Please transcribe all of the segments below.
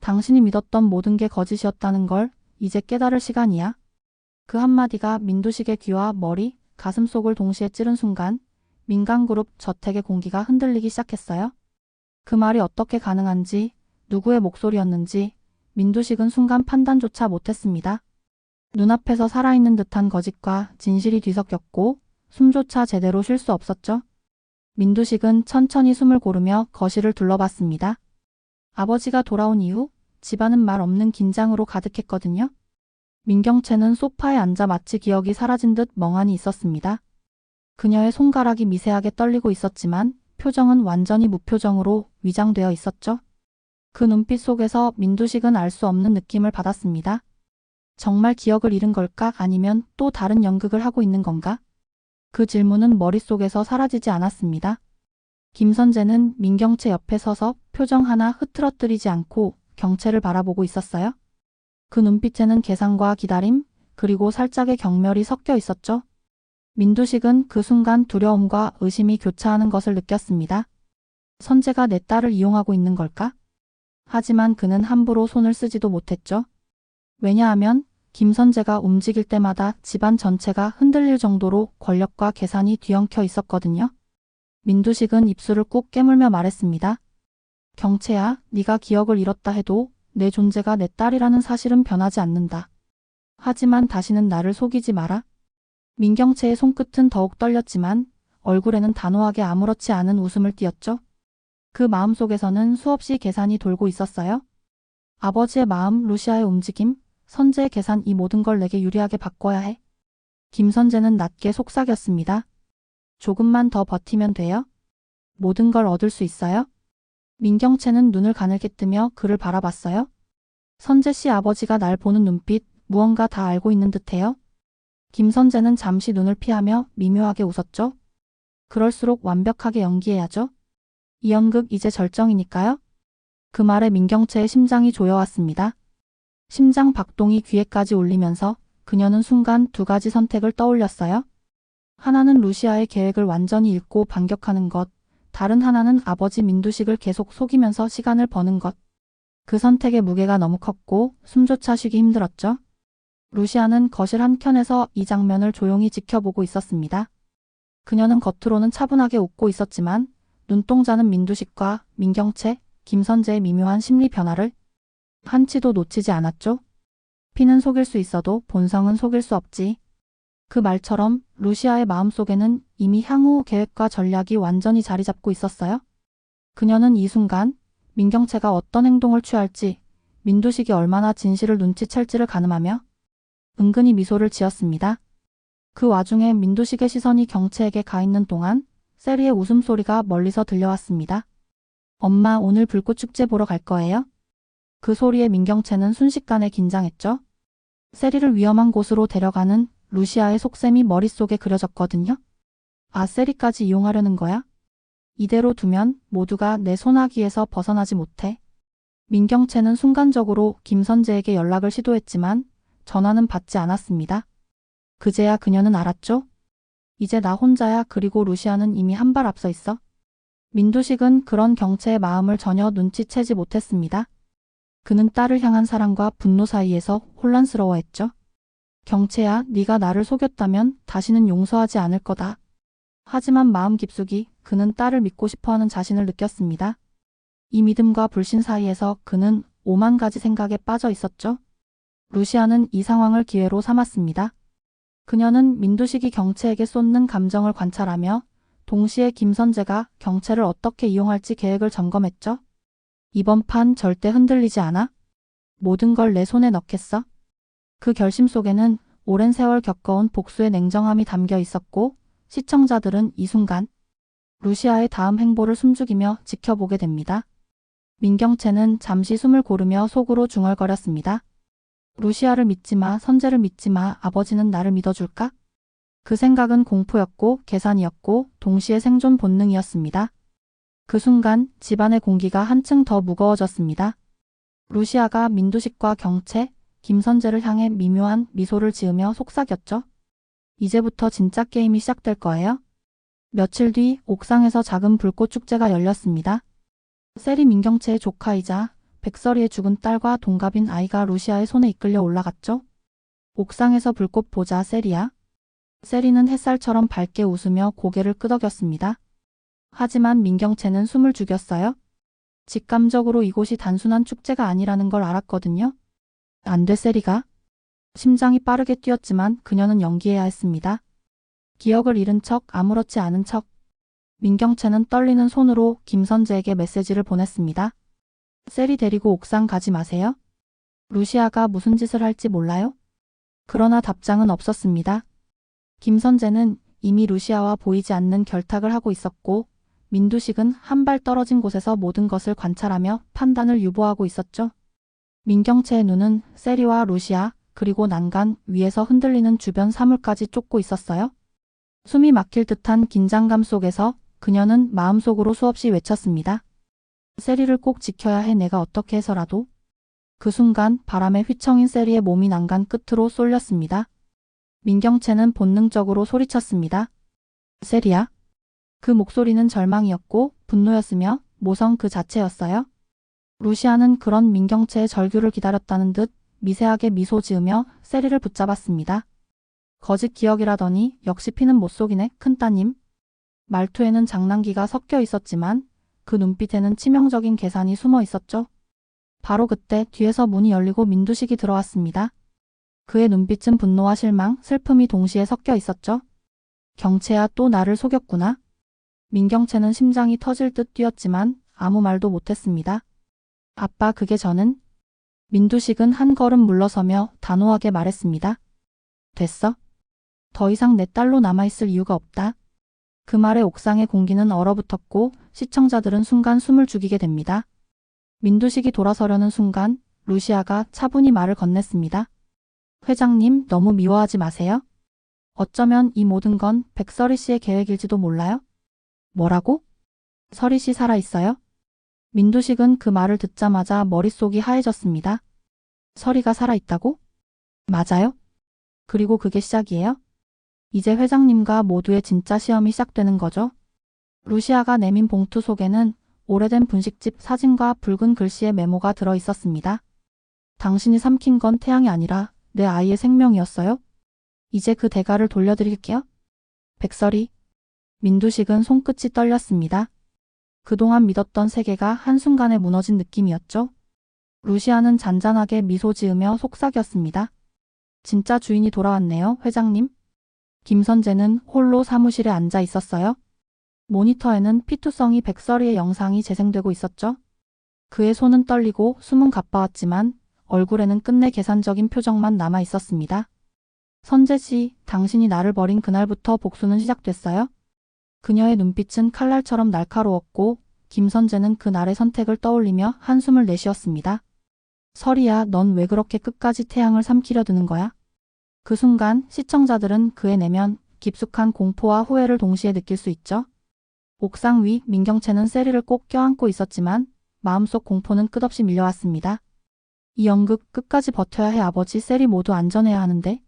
당신이 믿었던 모든 게 거짓이었다는 걸 이제 깨달을 시간이야. 그 한마디가 민두식의 귀와 머리, 가슴속을 동시에 찌른 순간 민간그룹 저택의 공기가 흔들리기 시작했어요. 그 말이 어떻게 가능한지, 누구의 목소리였는지 민두식은 순간 판단조차 못했습니다. 눈앞에서 살아있는 듯한 거짓과 진실이 뒤섞였고 숨조차 제대로 쉴 수 없었죠. 민두식은 천천히 숨을 고르며 거실을 둘러봤습니다. 아버지가 돌아온 이후 집안은 말 없는 긴장으로 가득했거든요. 민경채는 소파에 앉아 마치 기억이 사라진 듯 멍하니 있었습니다. 그녀의 손가락이 미세하게 떨리고 있었지만 표정은 완전히 무표정으로 위장되어 있었죠. 그 눈빛 속에서 민두식은 알 수 없는 느낌을 받았습니다. 정말 기억을 잃은 걸까? 아니면 또 다른 연극을 하고 있는 건가? 그 질문은 머릿속에서 사라지지 않았습니다. 김선재는 민경채 옆에 서서 표정 하나 흐트러뜨리지 않고 경채를 바라보고 있었어요. 그 눈빛에는 계산과 기다림, 그리고 살짝의 경멸이 섞여 있었죠. 민두식은 그 순간 두려움과 의심이 교차하는 것을 느꼈습니다. 선재가 내 딸을 이용하고 있는 걸까? 하지만 그는 함부로 손을 쓰지도 못했죠. 왜냐하면 김선재가 움직일 때마다 집안 전체가 흔들릴 정도로 권력과 계산이 뒤엉켜 있었거든요. 민두식은 입술을 꾹 깨물며 말했습니다. 경채야, 네가 기억을 잃었다 해도 내 존재가 내 딸이라는 사실은 변하지 않는다. 하지만 다시는 나를 속이지 마라. 민경채의 손끝은 더욱 떨렸지만 얼굴에는 단호하게 아무렇지 않은 웃음을 띄었죠. 그 마음속에서는 수없이 계산이 돌고 있었어요. 아버지의 마음, 루시아의 움직임, 선재의 계산, 이 모든 걸 내게 유리하게 바꿔야 해. 김선재는 낮게 속삭였습니다. 조금만 더 버티면 돼요. 모든 걸 얻을 수 있어요. 민경채는 눈을 가늘게 뜨며 그를 바라봤어요. 선재 씨, 아버지가 날 보는 눈빛, 무언가 다 알고 있는 듯해요. 김선재는 잠시 눈을 피하며 미묘하게 웃었죠. 그럴수록 완벽하게 연기해야죠. 이 연극 이제 절정이니까요. 그 말에 민경채의 심장이 조여왔습니다. 심장 박동이 귀에까지 울리면서 그녀는 순간 두 가지 선택을 떠올렸어요. 하나는 루시아의 계획을 완전히 읽고 반격하는 것, 다른 하나는 아버지 민두식을 계속 속이면서 시간을 버는 것. 그 선택의 무게가 너무 컸고 숨조차 쉬기 힘들었죠. 루시아는 거실 한켠에서 이 장면을 조용히 지켜보고 있었습니다. 그녀는 겉으로는 차분하게 웃고 있었지만 눈동자는 민두식과 민경채, 김선재의 미묘한 심리 변화를 한치도 놓치지 않았죠. 피는 속일 수 있어도 본성은 속일 수 없지. 그 말처럼 루시아의 마음속에는 이미 향후 계획과 전략이 완전히 자리 잡고 있었어요. 그녀는 이 순간 민경채가 어떤 행동을 취할지, 민두식이 얼마나 진실을 눈치챌지를 가늠하며 은근히 미소를 지었습니다. 그 와중에 민두식의 시선이 경채에게 가 있는 동안 세리의 웃음소리가 멀리서 들려왔습니다. 엄마, 오늘 불꽃축제 보러 갈 거예요? 그 소리에 민경채는 순식간에 긴장했죠. 세리를 위험한 곳으로 데려가는 루시아의 속셈이 머릿속에 그려졌거든요. 아, 세리까지 이용하려는 거야? 이대로 두면 모두가 내 손아귀에서 벗어나지 못해. 민경채는 순간적으로 김선재에게 연락을 시도했지만 전화는 받지 않았습니다. 그제야 그녀는 알았죠. 이제 나 혼자야. 그리고 루시아는 이미 한 발 앞서 있어. 민두식은 그런 경채의 마음을 전혀 눈치채지 못했습니다. 그는 딸을 향한 사랑과 분노 사이에서 혼란스러워했죠. 경채야, 네가 나를 속였다면 다시는 용서하지 않을 거다. 하지만 마음 깊숙이 그는 딸을 믿고 싶어하는 자신을 느꼈습니다. 이 믿음과 불신 사이에서 그는 오만 가지 생각에 빠져 있었죠. 루시아는 이 상황을 기회로 삼았습니다. 그녀는 민두식이 경채에게 쏟는 감정을 관찰하며 동시에 김선재가 경채를 어떻게 이용할지 계획을 점검했죠. 이번 판 절대 흔들리지 않아. 모든 걸 내 손에 넣겠어. 그 결심 속에는 오랜 세월 겪어온 복수의 냉정함이 담겨 있었고 시청자들은 이 순간 루시아의 다음 행보를 숨죽이며 지켜보게 됩니다. 민경채는 잠시 숨을 고르며 속으로 중얼거렸습니다. 루시아를 믿지 마, 선재를 믿지 마, 아버지는 나를 믿어줄까? 그 생각은 공포였고 계산이었고 동시에 생존 본능이었습니다. 그 순간 집안의 공기가 한층 더 무거워졌습니다. 루시아가 민두식과 경채, 김선재를 향해 미묘한 미소를 지으며 속삭였죠. 이제부터 진짜 게임이 시작될 거예요. 며칠 뒤 옥상에서 작은 불꽃축제가 열렸습니다. 세리 민경채의 조카이자 백설이의 죽은 딸과 동갑인 아이가 루시아의 손에 이끌려 올라갔죠. 옥상에서 불꽃 보자 세리야. 세리는 햇살처럼 밝게 웃으며 고개를 끄덕였습니다. 하지만 민경채는 숨을 죽였어요. 직감적으로 이곳이 단순한 축제가 아니라는 걸 알았거든요. 안 돼 세리가. 심장이 빠르게 뛰었지만 그녀는 연기해야 했습니다. 기억을 잃은 척 아무렇지 않은 척. 민경채는 떨리는 손으로 김선재에게 메시지를 보냈습니다. 세리 데리고 옥상 가지 마세요. 루시아가 무슨 짓을 할지 몰라요? 그러나 답장은 없었습니다. 김선재는 이미 루시아와 보이지 않는 결탁을 하고 있었고 민두식은 한 발 떨어진 곳에서 모든 것을 관찰하며 판단을 유보하고 있었죠. 민경채의 눈은 세리와 루시아 그리고 난간 위에서 흔들리는 주변 사물까지 쫓고 있었어요. 숨이 막힐 듯한 긴장감 속에서 그녀는 마음속으로 수없이 외쳤습니다. 세리를 꼭 지켜야 해 내가 어떻게 해서라도. 그 순간 바람에 휘청인 세리의 몸이 난간 끝으로 쏠렸습니다. 민경채는 본능적으로 소리쳤습니다. 세리야. 그 목소리는 절망이었고 분노였으며 모성 그 자체였어요. 루시아는 그런 민경채의 절규를 기다렸다는 듯 미세하게 미소 지으며 세리를 붙잡았습니다. 거짓 기억이라더니 역시 피는 못 속이네 큰따님. 말투에는 장난기가 섞여 있었지만 그 눈빛에는 치명적인 계산이 숨어 있었죠. 바로 그때 뒤에서 문이 열리고 민두식이 들어왔습니다. 그의 눈빛은 분노와 실망, 슬픔이 동시에 섞여 있었죠. 경채야 또 나를 속였구나. 민경채는 심장이 터질 듯 뛰었지만 아무 말도 못했습니다. 아빠 그게 저는? 민두식은 한 걸음 물러서며 단호하게 말했습니다. 됐어. 더 이상 내 딸로 남아있을 이유가 없다. 그 말에 옥상의 공기는 얼어붙었고 시청자들은 순간 숨을 죽이게 됩니다. 민두식이 돌아서려는 순간 루시아가 차분히 말을 건넸습니다. 회장님 너무 미워하지 마세요. 어쩌면 이 모든 건 백설이 씨의 계획일지도 몰라요. 뭐라고? 설이 씨 살아있어요? 민두식은 그 말을 듣자마자 머릿속이 하얘졌습니다. 설이가 살아있다고? 맞아요. 그리고 그게 시작이에요? 이제 회장님과 모두의 진짜 시험이 시작되는 거죠. 루시아가 내민 봉투 속에는 오래된 분식집 사진과 붉은 글씨의 메모가 들어 있었습니다. 당신이 삼킨 건 태양이 아니라 내 아이의 생명이었어요. 이제 그 대가를 돌려드릴게요. 백설이. 민두식은 손끝이 떨렸습니다. 그동안 믿었던 세계가 한순간에 무너진 느낌이었죠. 루시아는 잔잔하게 미소 지으며 속삭였습니다. 진짜 주인이 돌아왔네요, 회장님. 김선재는 홀로 사무실에 앉아 있었어요. 모니터에는 피투성이 백설이의 영상이 재생되고 있었죠. 그의 손은 떨리고 숨은 가빠왔지만 얼굴에는 끝내 계산적인 표정만 남아 있었습니다. 선재 씨, 당신이 나를 버린 그날부터 복수는 시작됐어요? 그녀의 눈빛은 칼날처럼 날카로웠고 김선재는 그날의 선택을 떠올리며 한숨을 내쉬었습니다. 설이야, 넌 왜 그렇게 끝까지 태양을 삼키려 드는 거야? 그 순간 시청자들은 그의 내면 깊숙한 공포와 후회를 동시에 느낄 수 있죠. 옥상 위 민경채는 세리를 꼭 껴안고 있었지만 마음속 공포는 끝없이 밀려왔습니다. 이 연극 끝까지 버텨야 해 아버지 세리 모두 안전해야 하는데.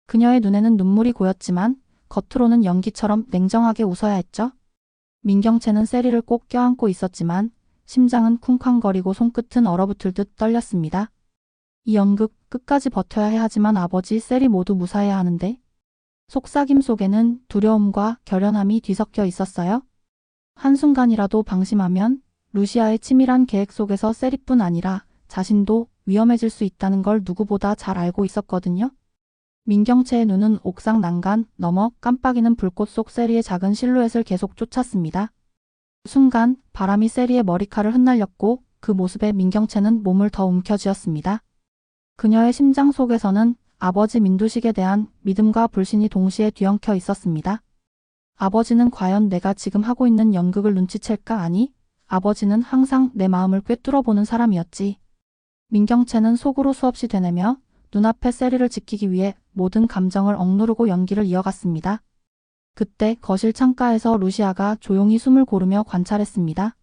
그녀의 눈에는 눈물이 고였지만 겉으로는 연기처럼 냉정하게 웃어야 했죠. 민경채는 세리를 꼭 껴안고 있었지만 심장은 쿵쾅거리고 손끝은 얼어붙을 듯 떨렸습니다. 이 연극 끝까지 버텨야 해 하지만 아버지 세리 모두 무사해야 하는데. 속삭임 속에는 두려움과 결연함이 뒤섞여 있었어요. 한순간이라도 방심하면 루시아의 치밀한 계획 속에서 세리뿐 아니라 자신도 위험해질 수 있다는 걸 누구보다 잘 알고 있었거든요. 민경채의 눈은 옥상 난간 너머 깜빡이는 불꽃 속 세리의 작은 실루엣을 계속 쫓았습니다. 순간 바람이 세리의 머리칼을 흩날렸고 그 모습에 민경채는 몸을 더 움켜쥐었습니다. 그녀의 심장 속에서는 아버지 민두식에 대한 믿음과 불신이 동시에 뒤엉켜 있었습니다. 아버지는 과연 내가 지금 하고 있는 연극을 눈치챌까? 아니, 아버지는 항상 내 마음을 꿰뚫어 보는 사람이었지. 민경채는 속으로 수없이 되뇌며 눈앞의 세리를 지키기 위해 모든 감정을 억누르고 연기를 이어갔습니다. 그때 거실 창가에서 루시아가 조용히 숨을 고르며 관찰했습니다.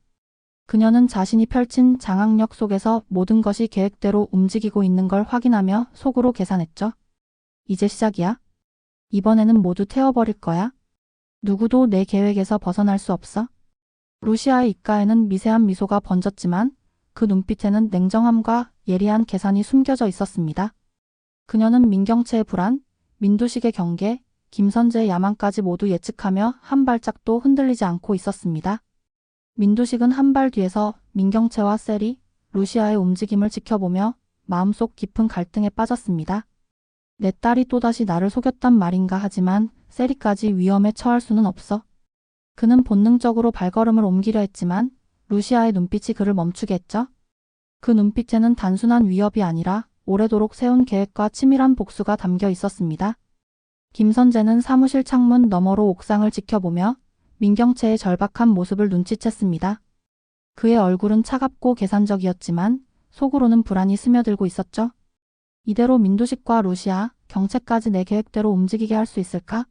그녀는 자신이 펼친 장악력 속에서 모든 것이 계획대로 움직이고 있는 걸 확인하며 속으로 계산했죠. 이제 시작이야. 이번에는 모두 태워버릴 거야. 누구도 내 계획에서 벗어날 수 없어. 루시아의 입가에는 미세한 미소가 번졌지만 그 눈빛에는 냉정함과 예리한 계산이 숨겨져 있었습니다. 그녀는 민경채의 불안, 민두식의 경계, 김선재의 야망까지 모두 예측하며 한 발짝도 흔들리지 않고 있었습니다. 민두식은 한 발 뒤에서 민경채와 세리, 루시아의 움직임을 지켜보며 마음속 깊은 갈등에 빠졌습니다. 내 딸이 또다시 나를 속였단 말인가 하지만 세리까지 위험에 처할 수는 없어. 그는 본능적으로 발걸음을 옮기려 했지만 루시아의 눈빛이 그를 멈추게 했죠. 그 눈빛에는 단순한 위협이 아니라 오래도록 세운 계획과 치밀한 복수가 담겨 있었습니다. 김선재는 사무실 창문 너머로 옥상을 지켜보며 민경채의 절박한 모습을 눈치챘습니다. 그의 얼굴은 차갑고 계산적이었지만 속으로는 불안이 스며들고 있었죠. 이대로 민두식과 루시아, 경채까지 내 계획대로 움직이게 할 수 있을까?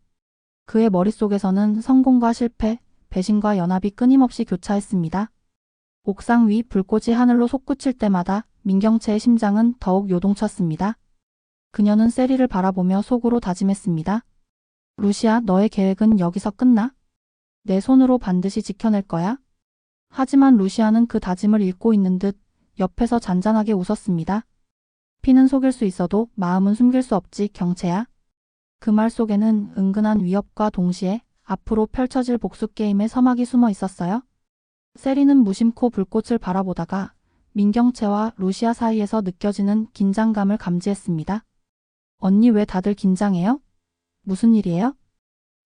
그의 머릿속에서는 성공과 실패, 배신과 연합이 끊임없이 교차했습니다. 옥상 위 불꽃이 하늘로 솟구칠 때마다 민경채의 심장은 더욱 요동쳤습니다. 그녀는 세리를 바라보며 속으로 다짐했습니다. 루시아, 너의 계획은 여기서 끝나? 내 손으로 반드시 지켜낼 거야? 하지만 루시아는 그 다짐을 읽고 있는 듯 옆에서 잔잔하게 웃었습니다. 피는 속일 수 있어도 마음은 숨길 수 없지, 경채야. 그 말 속에는 은근한 위협과 동시에 앞으로 펼쳐질 복수 게임의 서막이 숨어 있었어요. 세리는 무심코 불꽃을 바라보다가 민경채와 루시아 사이에서 느껴지는 긴장감을 감지했습니다. 언니, 왜 다들 긴장해요? 무슨 일이에요?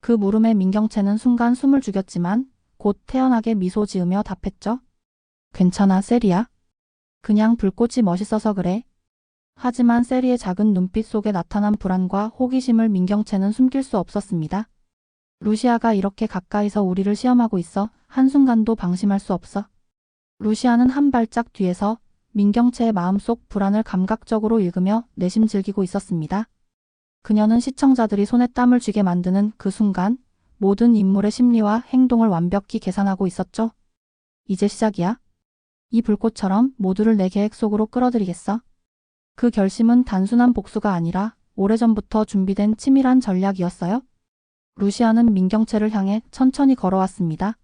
그 물음에 민경채는 순간 숨을 죽였지만 곧 태연하게 미소 지으며 답했죠. 괜찮아, 세리야. 그냥 불꽃이 멋있어서 그래. 하지만 세리의 작은 눈빛 속에 나타난 불안과 호기심을 민경채는 숨길 수 없었습니다. 루시아가 이렇게 가까이서 우리를 시험하고 있어 한순간도 방심할 수 없어. 루시아는 한 발짝 뒤에서 민경채의 마음속 불안을 감각적으로 읽으며 내심 즐기고 있었습니다. 그녀는 시청자들이 손에 땀을 쥐게 만드는 그 순간 모든 인물의 심리와 행동을 완벽히 계산하고 있었죠. 이제 시작이야. 이 불꽃처럼 모두를 내 계획 속으로 끌어들이겠어. 그 결심은 단순한 복수가 아니라 오래전부터 준비된 치밀한 전략이었어요. 루시아는 민경채를 향해 천천히 걸어왔습니다.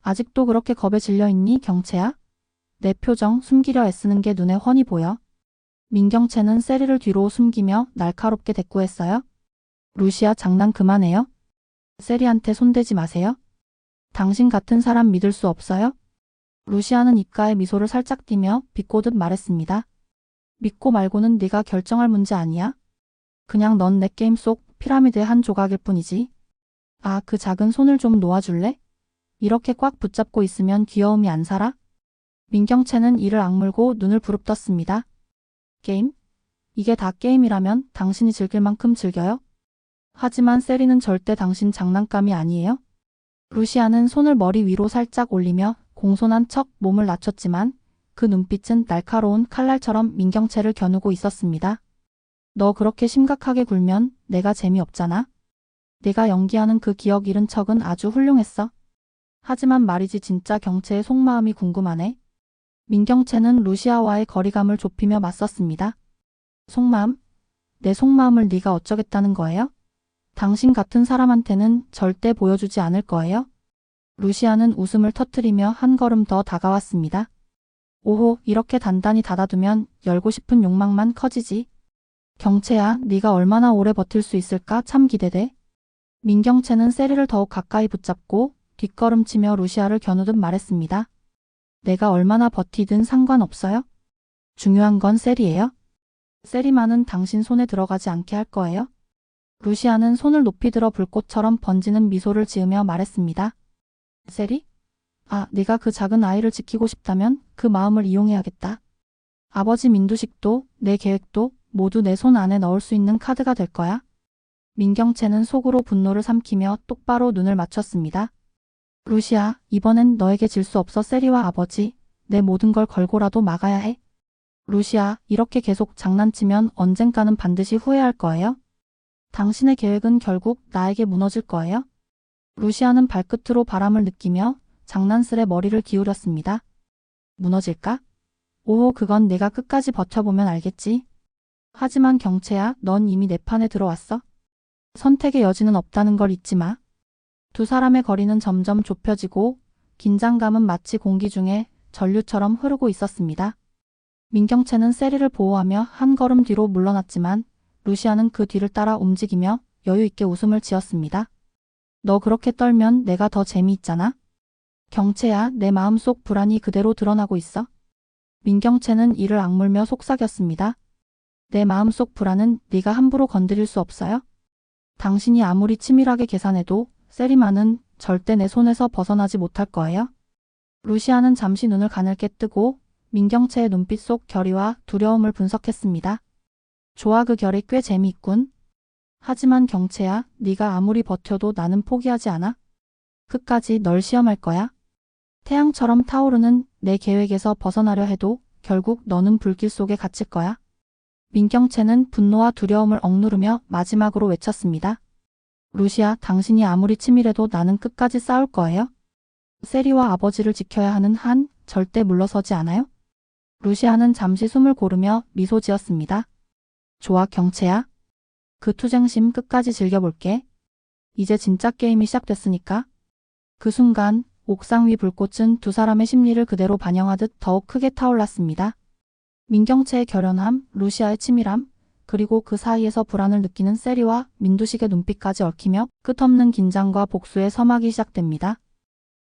아직도 그렇게 겁에 질려있니, 경채야? 내 표정 숨기려 애쓰는 게 눈에 훤히 보여. 민경채는 세리를 뒤로 숨기며 날카롭게 대꾸했어요. 루시아, 장난 그만해요. 세리한테 손대지 마세요. 당신 같은 사람 믿을 수 없어요? 루시아는 입가에 미소를 살짝 띠며 비꼬듯 말했습니다. 믿고 말고는 네가 결정할 문제 아니야. 그냥 넌 내 게임 속 피라미드의 한 조각일 뿐이지. 아, 그 작은 손을 좀 놓아줄래? 이렇게 꽉 붙잡고 있으면 귀여움이 안 살아? 민경채는 이를 악물고 눈을 부릅떴습니다. 게임? 이게 다 게임이라면 당신이 즐길 만큼 즐겨요? 하지만 세리는 절대 당신 장난감이 아니에요. 루시아는 손을 머리 위로 살짝 올리며 공손한 척 몸을 낮췄지만 그 눈빛은 날카로운 칼날처럼 민경채를 겨누고 있었습니다. 너 그렇게 심각하게 굴면 내가 재미없잖아. 내가 연기하는 그 기억 잃은 척은 아주 훌륭했어. 하지만 말이지 진짜 경채의 속마음이 궁금하네. 민경채는 루시아와의 거리감을 좁히며 맞섰습니다. 속마음? 내 속마음을 네가 어쩌겠다는 거예요? 당신 같은 사람한테는 절대 보여주지 않을 거예요. 루시아는 웃음을 터뜨리며 한 걸음 더 다가왔습니다. 오호, 이렇게 단단히 닫아두면 열고 싶은 욕망만 커지지. 경채야, 네가 얼마나 오래 버틸 수 있을까 참 기대돼. 민경채는 세리를 더욱 가까이 붙잡고 뒷걸음치며 루시아를 겨누듯 말했습니다. 내가 얼마나 버티든 상관없어요. 중요한 건 세리예요. 세리만은 당신 손에 들어가지 않게 할 거예요. 루시아는 손을 높이 들어 불꽃처럼 번지는 미소를 지으며 말했습니다. 세리? 아, 네가 그 작은 아이를 지키고 싶다면 그 마음을 이용해야겠다. 아버지 민두식도 내 계획도 모두 내 손 안에 넣을 수 있는 카드가 될 거야. 민경채는 속으로 분노를 삼키며 똑바로 눈을 맞췄습니다. 루시아, 이번엔 너에게 질 수 없어. 세리와 아버지, 내 모든 걸 걸고라도 막아야 해. 루시아, 이렇게 계속 장난치면 언젠가는 반드시 후회할 거예요. 당신의 계획은 결국 나에게 무너질 거예요. 루시아는 발끝으로 바람을 느끼며 장난스레 머리를 기울였습니다. 무너질까? 오호, 그건 내가 끝까지 버텨보면 알겠지. 하지만 경채야, 넌 이미 내 판에 들어왔어. 선택의 여지는 없다는 걸 잊지 마. 두 사람의 거리는 점점 좁혀지고 긴장감은 마치 공기 중에 전류처럼 흐르고 있었습니다. 민경채는 세리를 보호하며 한 걸음 뒤로 물러났지만 루시아는 그 뒤를 따라 움직이며 여유 있게 웃음을 지었습니다. 너 그렇게 떨면 내가 더 재미있잖아. 경채야, 내 마음속 불안이 그대로 드러나고 있어. 민경채는 이를 악물며 속삭였습니다. 내 마음속 불안은 네가 함부로 건드릴 수 없어요. 당신이 아무리 치밀하게 계산해도 세리만은 절대 내 손에서 벗어나지 못할 거예요. 루시아는 잠시 눈을 가늘게 뜨고 민경채의 눈빛 속 결의와 두려움을 분석했습니다. 좋아, 그 결이 꽤 재미있군. 하지만 경채야, 네가 아무리 버텨도 나는 포기하지 않아. 끝까지 널 시험할 거야. 태양처럼 타오르는 내 계획에서 벗어나려 해도 결국 너는 불길 속에 갇힐 거야. 민경채는 분노와 두려움을 억누르며 마지막으로 외쳤습니다. 루시아, 당신이 아무리 치밀해도 나는 끝까지 싸울 거예요. 세리와 아버지를 지켜야 하는 한 절대 물러서지 않아요? 루시아는 잠시 숨을 고르며 미소 지었습니다. 좋아, 경채야. 그 투쟁심 끝까지 즐겨볼게. 이제 진짜 게임이 시작됐으니까. 그 순간 옥상 위 불꽃은 두 사람의 심리를 그대로 반영하듯 더욱 크게 타올랐습니다. 민경채의 결연함, 루시아의 치밀함, 그리고 그 사이에서 불안을 느끼는 세리와 민두식의 눈빛까지 얽히며 끝없는 긴장과 복수의 서막이 시작됩니다.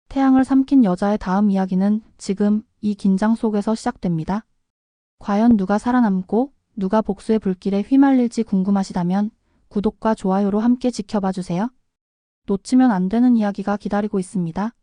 태양을 삼킨 여자의 다음 이야기는 지금 이 긴장 속에서 시작됩니다. 과연 누가 살아남고 누가 복수의 불길에 휘말릴지 궁금하시다면 구독과 좋아요로 함께 지켜봐 주세요. 놓치면 안 되는 이야기가 기다리고 있습니다.